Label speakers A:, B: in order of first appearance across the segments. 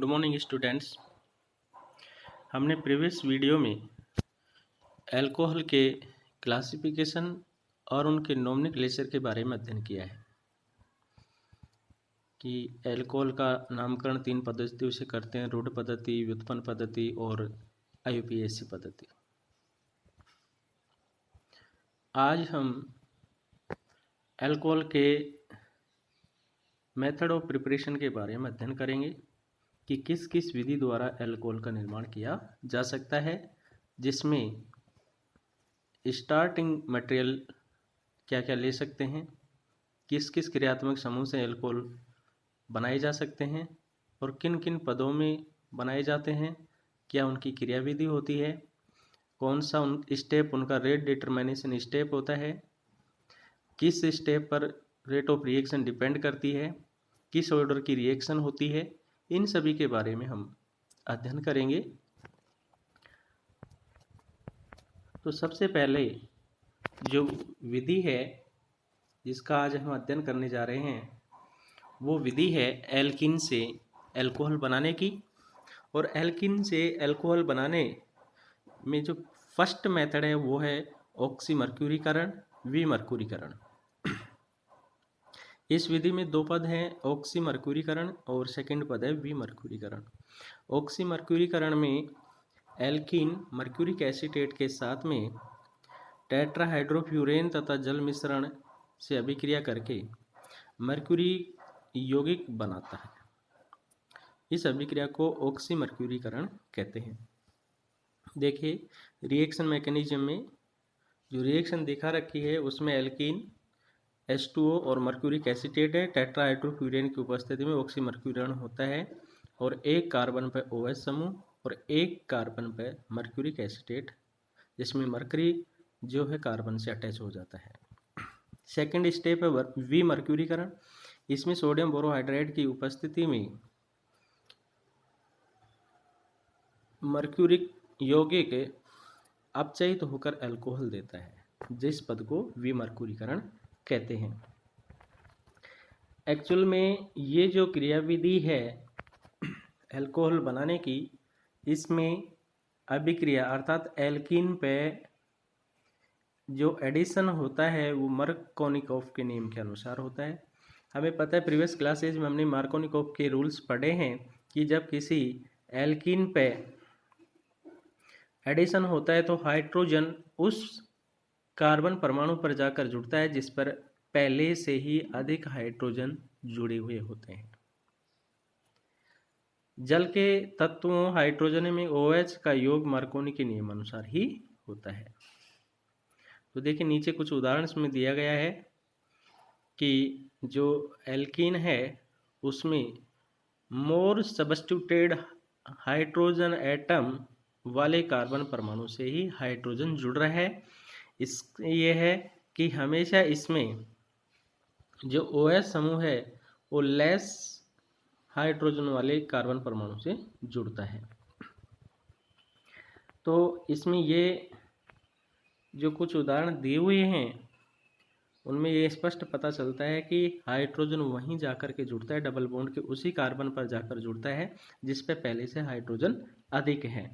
A: Morning students. हमने previous video में alcohol के क्लासिफिकेशन और उनके नोमेनक्लेचर के बारे में अध्ययन किया है कि अल्कोहल का नामकरण 3 पद्धतियों से करते हैं: रूढ़ पद्धति, व्युत्पन्न पद्धति और IUPAC पद्धति। आज हम अल्कोहल के मेथड ऑफ प्रिपरेशन के बारे में अध्ययन करेंगे कि किस किस विधि द्वारा अल्कोहल का निर्माण किया जा सकता है, जिसमें स्टार्टिंग मटेरियल क्या क्या ले सकते हैं, किस किस क्रियात्मक समूह से अल्कोहल बनाए जा सकते हैं और किन किन पदों में बनाए जाते हैं, क्या उनकी क्रियाविधि होती है, कौन सा स्टेप उनका रेट डिटरमिनेशन स्टेप होता है, किस स्टेप पर रेट ऑफ रिएक्शन डिपेंड करती है, किस ऑर्डर की रिएक्शन होती है, इन सभी के बारे में हम अध्ययन करेंगे। तो सबसे पहले जो विधि है जिसका आज हम अध्ययन करने जा रहे हैं वो विधि है एल्कीन से अल्कोहल बनाने की। और एल्कीन से अल्कोहल बनाने में जो फर्स्ट मेथड है वो है ऑक्सीमर्क्यूरीकरण, विमर्क्यूरीकरण। इस विधि में 2 पद हैं, ऑक्सीमर्क्यूरीकरण और सेकंड पद है विमर्क्यूरीकरण। ऑक्सीमर्क्यूरीकरण में एल्कीन मर्क्यूरिक एसीटेट के साथ में टेट्राहाइड्रोफ्यूरेन तथा जल मिश्रण से अभिक्रिया करके मर्क्यूरी यौगिक बनाता है। इस अभिक्रिया को ऑक्सीमर्क्यूरीकरण कहते हैं। देखिए रिएक्शन मैकेनिज्म में जो रिएक्शन दिखा रखी है उसमें एल्कीन H2O और मर्क्यूरिक एसीटेट है। टेट्राहाइड्रोफ्यूरेन की उपस्थिति में ऑक्सीमर्क्यूरीकरण होता है और एक कार्बन पर OH समूह और एक कार्बन पर मर्क्यूरिक एसीटेट, जिसमें मर्करी जो है कार्बन से अटैच हो जाता है। सेकंड स्टेप है विमर्क्यूरीकरण। इसमें सोडियम बोरोहाइड्रेट की उपस्थिति में मर्क्यूरिक यौगिक अपचयित होकर अल्कोहल देता है, जिस पद को विमर्क्यूरीकरण कहते हैं। एक्चुअल में ये जो क्रियाविधि है अल्कोहल बनाने की, इसमें अभिक्रिया अर्थात एल्कीन पे जो एडिशन होता है वो मार्कोनिकॉफ के नियम के अनुसार होता है। हमें पता है प्रीवियस क्लासेज में हमने मार्कोनिकॉफ के रूल्स पढ़े हैं कि जब किसी एल्कीन पे एडिशन होता है तो हाइड्रोजन उस कार्बन परमाणु पर जाकर जुड़ता है जिस पर पहले से ही अधिक हाइड्रोजन जुड़े हुए होते हैं। जल के तत्वों हाइड्रोजन में OH का योग मार्कोनी के नियम अनुसार ही होता है। तो देखिए नीचे कुछ उदाहरण इसमें दिया गया है कि जो एल्कीन है उसमें मोर सब्स्टिट्यूटेड हाइड्रोजन एटम वाले कार्बन परमाणु से ही हाइड्रोजन जुड़ रहा है। इस ये है कि हमेशा इसमें जो OH समूह है वो लेस हाइड्रोजन वाले कार्बन परमाणु से जुड़ता है। तो इसमें ये जो कुछ उदाहरण दिए हुए हैं उनमें ये स्पष्ट पता चलता है कि हाइड्रोजन वहीं जाकर के जुड़ता है, डबल बॉन्ड के उसी कार्बन पर जाकर जुड़ता है जिस पे पहले से हाइड्रोजन अधिक है।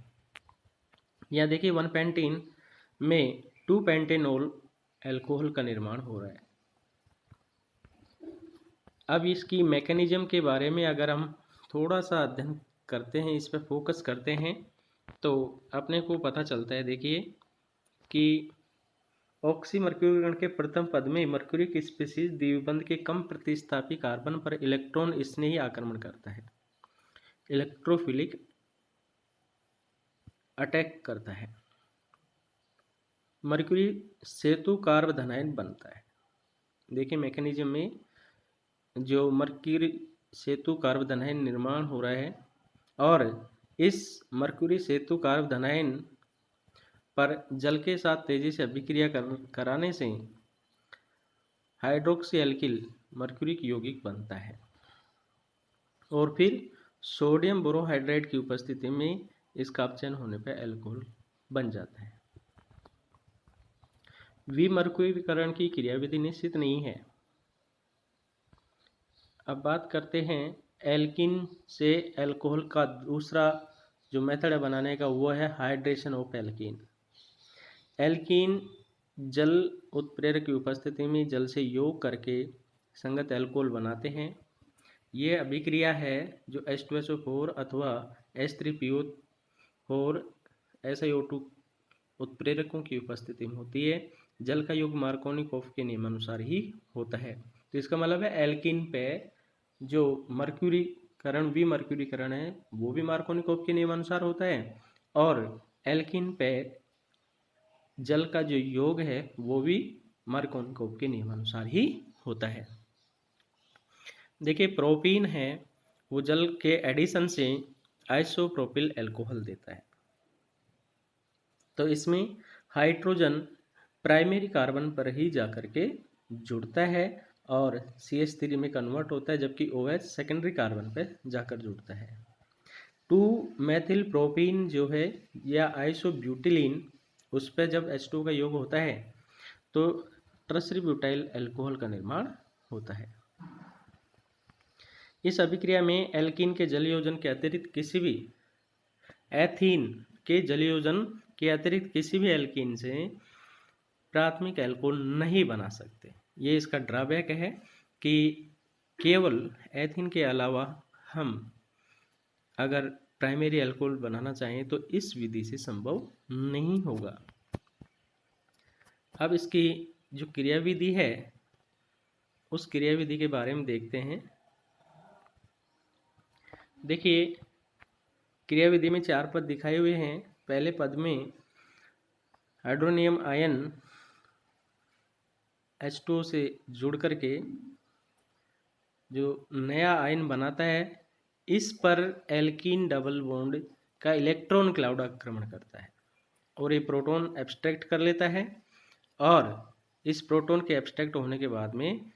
A: या देखिए 1 पेंटीन में 2 पेंटेनॉल अल्कोहल का निर्माण हो रहा है। अब इसकी मैकेनिज्म के बारे में अगर हम थोड़ा सा अध्ययन करते हैं, इस पर फोकस करते हैं, तो अपने को पता चलता है देखिए कि ऑक्सीमर्क्यूरीकरण के प्रथम पद में मर्क्यूरिक स्पीशीज द्विबंध के कम प्रतिस्थापी कार्बन पर इलेक्ट्रॉन स्नेही आक्रमण करता है, इलेक्ट्रोफिलिक अटैक करता है। मर्क्यूरी सेतु कार्बोधनाइन बनता है। देखिए मैकेनिज्म में जो मर्क्यूरी सेतु कार्बोधनाइन निर्माण हो रहा है और इस मर्क्यूरी सेतु कार्बोधनाइन पर जल के साथ तेजी से अभिक्रिया कराने से हाइड्रोक्सी एल्किल मर्क्यूरिक यौगिक बनता है और फिर सोडियम बोरोहाइड्रेट की उपस्थिति में इसका अपचयन होने पर अल्कोहल बन जाता है। विमर्क्यूरीकरण की क्रियाविधि निश्चित नहीं है। अब बात करते हैं एल्किन से एल्कोहल का दूसरा जो मेथड है बनाने का वो है हाइड्रेशन ऑफ एल्कीन। एल्कीन जल उत्प्रेरक की उपस्थिति में जल से योग करके संगत एल्कोहल बनाते हैं। ये अभिक्रिया है जो H2SO4 अथवा H3PO4 SiO2 उत्प्रेरकों की उपस्थिति में होती है। जल का योग मार्कोनिकॉफ के नियमानुसार ही होता है। तो इसका मतलब है एल्कीन पे जो मर्क्यूरीकरण विमर्क्यूरीकरण है वो भी मार्कोनिकॉफ के नियमानुसार होता है, और एल्कीन पे जल का जो योग है वो भी मार्कोनिकॉफ के नियमानुसार ही होता है। देखिए प्रोपीन है वो जल के एडिशन से आइसोप्रोपिल अल्कोहल देता है। तो इसमें हाइड्रोजन प्राइमरी कार्बन पर ही जाकर के जुड़ता है और CH3 में कन्वर्ट होता है, जबकि OH सेकेंडरी कार्बन पर जाकर जुड़ता है। 2 मेथिल प्रोपीन जो है या आइसोब्यूटिलीन उस पर जब H2 का योग होता है तो टर्सरी ब्यूटाइल अल्कोहल का निर्माण होता है। इस अभिक्रिया में एल्कीन के जलयोजन के अतिरिक्त किसी भी एथीन के जलयोजन के अतिरिक्त किसी भी एल्कीन से प्राथमिक एल्कोहल नहीं बना सकते। ये इसका ड्रॉबैक है कि केवल एथीन के अलावा हम अगर प्राइमरी एल्कोहल बनाना चाहें तो इस विधि से संभव नहीं होगा। अब इसकी जो क्रियाविधि है उस क्रियाविधि के बारे में देखते हैं। देखिए क्रियाविधि में 4 पद दिखाए हुए हैं। पहले पद में हाइड्रोनियम आयन H2O से जुड़ करके जो नया आयन बनाता है, इस पर एल्कीन डबल बॉन्ड का इलेक्ट्रॉन क्लाउड आक्रमण करता है और ये प्रोटॉन एब्स्ट्रैक्ट कर लेता है, और इस प्रोटॉन के एब्स्ट्रैक्ट होने के बाद में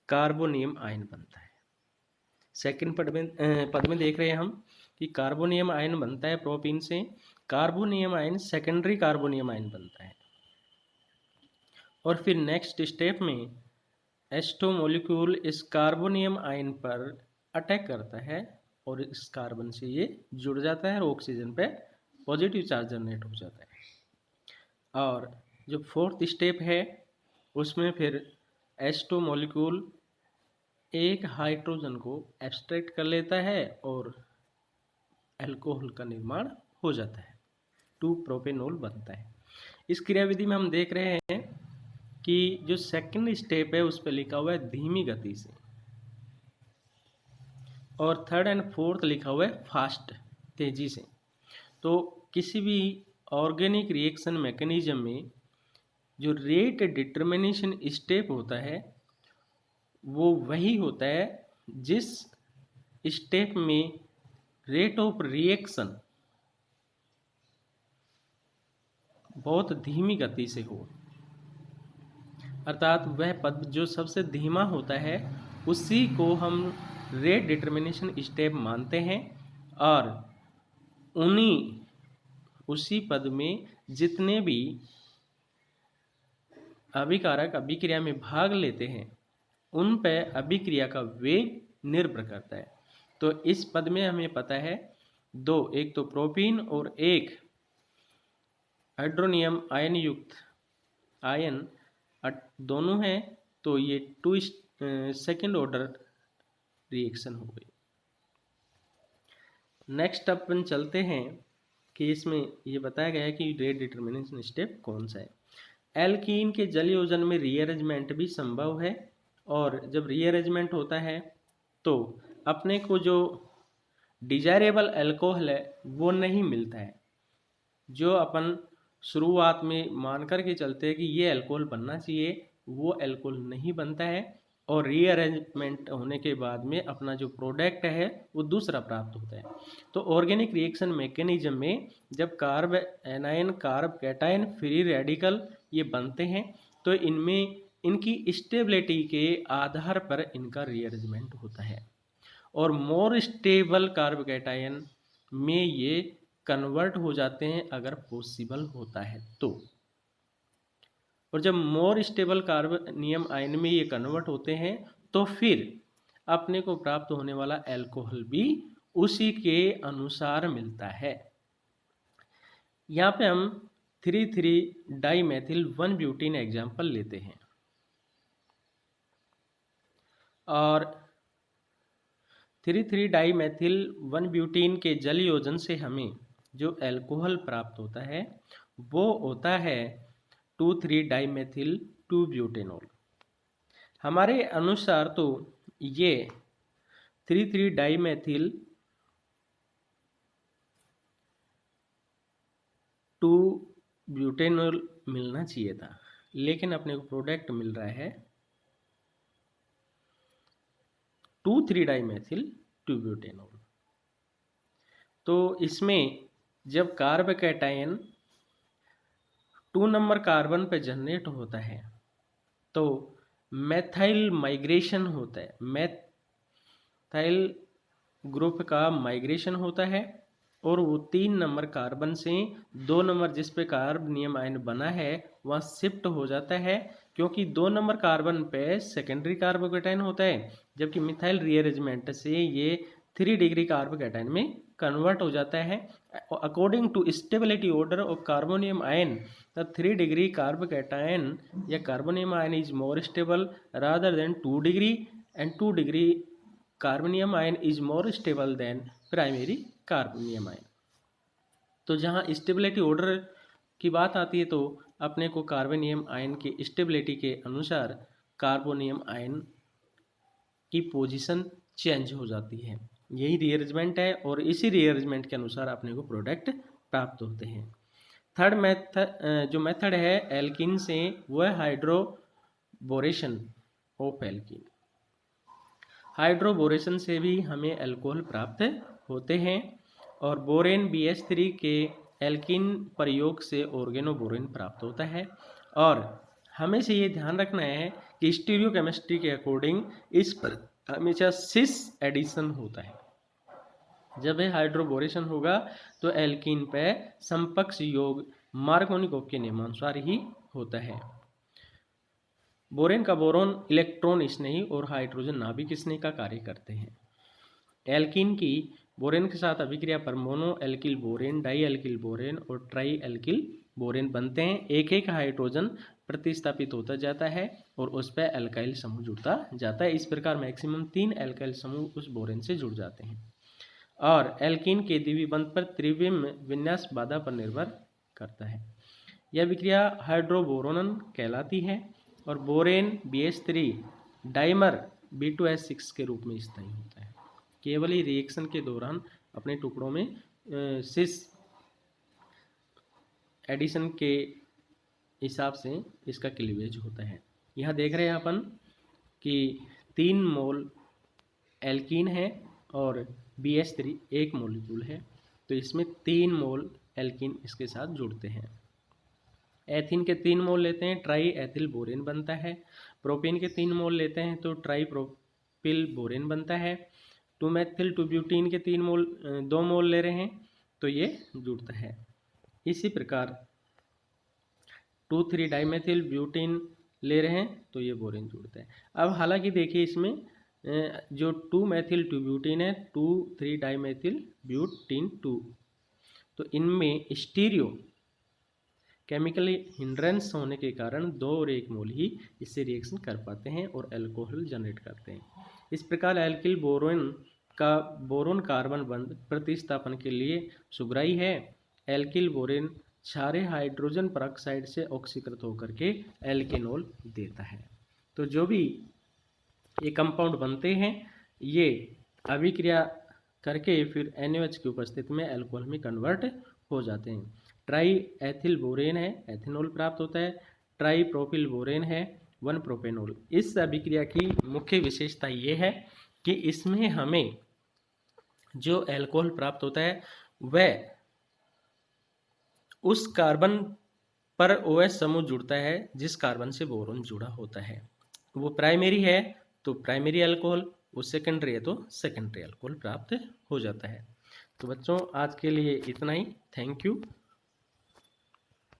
A: कार्बोनियम आयन बनता है। सेकंड पद में देख रहे हैं हम कि कार्बोनियम आयन बनता है प्रोपीन से। Carbonium ion secondary carbonium ion बनता है, और फिर नेक्स्ट स्टेप में H2 मॉलिक्यूल इस कार्बोनियम आयन पर अटैक करता है और इस कार्बन से ये जुड़ जाता है और ऑक्सीजन पे पॉजिटिव चार्ज जनरेट हो जाता है। और जो फोर्थ स्टेप है उसमें फिर H2 मॉलिक्यूल एक हाइड्रोजन को एब्स्ट्रैक्ट कर लेता है और अल्कोहल का निर्माण हो जाता है, 2 प्रोपेनॉल बनता है। इस क्रियाविधि में हम देख रहे हैं कि जो सेकंड स्टेप है उस पर लिखा हुआ है धीमी गति से, और थर्ड एंड फोर्थ लिखा हुआ है फास्ट तेजी से। तो किसी भी ऑर्गेनिक रिएक्शन मैकेनिज्म में जो रेट डिटर्मिनेशन स्टेप होता है वो वही होता है जिस स्टेप में रेट ऑफ रिएक्शन बहुत धीमी गति से हो, अर्थात वह पद जो सबसे धीमा होता है उसी को हम रेट डिटर्मिनेशन स्टेप मानते हैं, और उसी पद में जितने भी अभिकारक अभिक्रिया में भाग लेते हैं उन पर अभिक्रिया का वेग निर्भर करता है। तो इस पद में हमें पता है 2, एक तो प्रोपीन और एक हाइड्रोनियम आयन युक्त आयन दोनों हैं, तो ये 2 सेकेंड ऑर्डर रिएक्शन हो गई। नेक्स्ट अपन चलते हैं कि इसमें ये बताया गया है कि रेट डिटर्मिनेशन स्टेप कौन सा है। एल्कीन के जलयोजन में रीअरेंजमेंट भी संभव है, और जब रीअरेंजमेंट होता है तो अपने को जो डिजायरेबल अल्कोहल है वो नहीं मिलता है। जो अपन शुरुआत में मान कर के चलते हैं कि ये अल्कोहल बनना चाहिए वो अल्कोहल नहीं बनता है, और रीअरेंजमेंट होने के बाद में अपना जो प्रोडक्ट है वो दूसरा प्राप्त होता है। तो ऑर्गेनिक रिएक्शन मैकेनिज्म में जब carb anion carb cation free radical ये बनते हैं तो इनमें इनकी स्टेबिलिटी के आधार पर इनका रीअरेंजमेंट होता है, और मोर स्टेबल कार्ब कैटायन में ये कन्वर्ट हो जाते हैं अगर पॉसिबल होता है तो। और जब मोर स्टेबल कार्बनियम आयन में ये कन्वर्ट होते हैं तो फिर अपने को प्राप्त होने वाला अल्कोहल भी उसी के अनुसार मिलता है। यहाँ पे हम 3,3 डाइमेथिल 1 ब्यूटीन एग्जाम्पल लेते हैं और 3,3 डाइमेथिल 1 ब्यूटीन के जल योजन से हमें जो अल्कोहल प्राप्त होता है वो होता है 2,3 डाइमेथिल 2 ब्यूटेनॉल। हमारे अनुसार तो ये 3,3 डाइमेथिल 2 ब्यूटेनॉल मिलना चाहिए था, लेकिन अपने को प्रोडक्ट मिल रहा है 2,3 डाइमेथिल 2 ब्यूटेनॉल। तो इसमें जब कार्ब कैटायन 2 नंबर कार्बन पे जनरेट होता है तो मेथाइल माइग्रेशन होता है, मेथाइल ग्रुप का माइग्रेशन होता है और वो 3 नंबर कार्बन से 2 नंबर जिस पे कार्बोनियम आयन बना है वहाँ शिफ्ट हो जाता है, क्योंकि 2 नंबर कार्बन पे सेकेंडरी कार्बोकैटायन होता है, जबकि मिथाइल रीअरेंजमेंट से ये 3 डिग्री कार्बोकैटायन में कन्वर्ट हो जाता है। According to stability order of carbonium ion the 3 degree carbocation या carbonium ion is more stable rather than 2 degree and 2 degree carbonium ion is more stable than primary carbonium ion. तो जहाँ stability order की बात आती है तो अपने को कार्बोनियम आयन की स्टेबिलिटी के अनुसार कार्बोनियम आयन की पोजीशन चेंज हो जाती है। यही रीअरेंजमेंट है और इसी रीअरेंजमेंट के अनुसार अपने को प्रोडक्ट प्राप्त होते हैं। थर्ड मेथड जो मेथड है एल्कीन से वो है हाइड्रोबोरेशन ऑफ एल्कीन। हाइड्रोबोरेशन से भी हमें अल्कोहल प्राप्त होते हैं और बोरेन BH3 के एल्कीन प्रयोग से ऑर्गेनोबोरेन प्राप्त होता है। और हमें से ये ध्यान रखना है कि स्टीरियोकेमिस्ट्री के अकॉर्डिंग इस पर हमेशा सिस एडिशन होता है। जब ये हाइड्रोबोरेशन होगा तो एल्कीन पे समकक्ष योग मार्कोनिकोव के नियमानुसार ही होता है। बोरेन का बोरोन इलेक्ट्रॉन स्नेही और हाइड्रोजन नाभिक स्नेही का कार्य करते हैं। एल्कीन की बोरेन के साथ अभिक्रिया पर mono alkyl borane, di alkyl borane और ट्राई एल्किल बोरेन बनते हैं। एक एक हाइड्रोजन प्रतिस्थापित होता जाता है और उस पर एल्काइल समूह जुड़ता जाता है। इस प्रकार मैक्सिमम 3 एल्काइल समूह उस बोरेन से जुड़ जाते हैं और एल्कीन के द्विबंध पर त्रिविम विन्यास बाधा पर निर्भर करता है। यह विक्रिया हाइड्रोबोरोनन कहलाती है और बोरेन BH3 डाइमर B2S6 के रूप में स्थायी होता है। केवल ही रिएक्शन के दौरान अपने टुकड़ों में सिस एडिशन के हिसाब से इसका क्लीवेज होता है। यहाँ देख रहे हैं अपन कि 3 मोल एल्कीन है और BH3 एक मॉलिक्यूल है, तो इसमें 3 मोल एल्कीन इसके साथ जुड़ते हैं। एथीन के 3 मोल लेते हैं, ट्राई एथिल बोरेन बनता है। प्रोपेन के 3 मोल लेते हैं तो ट्राई प्रोपिल बोरेन बनता है। 2 मेथिल 2 ब्यूटीन के 2 मोल ले रहे हैं तो ये जुड़ता है। इसी प्रकार 2,3 डाइमेथिल ब्यूटीन ले रहे हैं तो ये बोरेन जुड़ता है। अब हालांकि देखिए इसमें जो 2 मेथिल 2 ब्यूटीन है 2,3 डाइमेथिल ब्यूटीन 2, तो इनमें स्टीरियो केमिकली हिंड्रेंस होने के कारण 2 और 1 मोल ही इससे रिएक्शन कर पाते हैं और अल्कोहल जनरेट करते हैं। इस प्रकार एल्किल बोरोन का बोरोन कार्बन बंध प्रतिस्थापन के लिए सुग्राही है। एल्किल बोरेन क्षारीय हाइड्रोजन परऑक्साइड से ऑक्सीकृत होकर के एल्केनॉल देता है। तो जो भी ये कंपाउंड बनते हैं ये अभिक्रिया करके फिर NaOH की उपस्थिति में अल्कोहल में कन्वर्ट हो जाते हैं। ट्राई एथिल बोरेन है, एथेनॉल प्राप्त होता है। ट्राई प्रोपिल बोरेन है, 1 प्रोपेनॉल। इस अभिक्रिया की मुख्य विशेषता ये है कि इसमें हमें जो अल्कोहल प्राप्त होता है वह उस कार्बन पर OH समूह जुड़ता है जिस कार्बन से बोरोन जुड़ा होता है। वो प्राइमरी है तो प्राइमरी अल्कोहल, वो सेकेंडरी है तो सेकेंडरी अल्कोहल प्राप्त हो जाता है। तो बच्चों आज के लिए इतना ही। Thank you.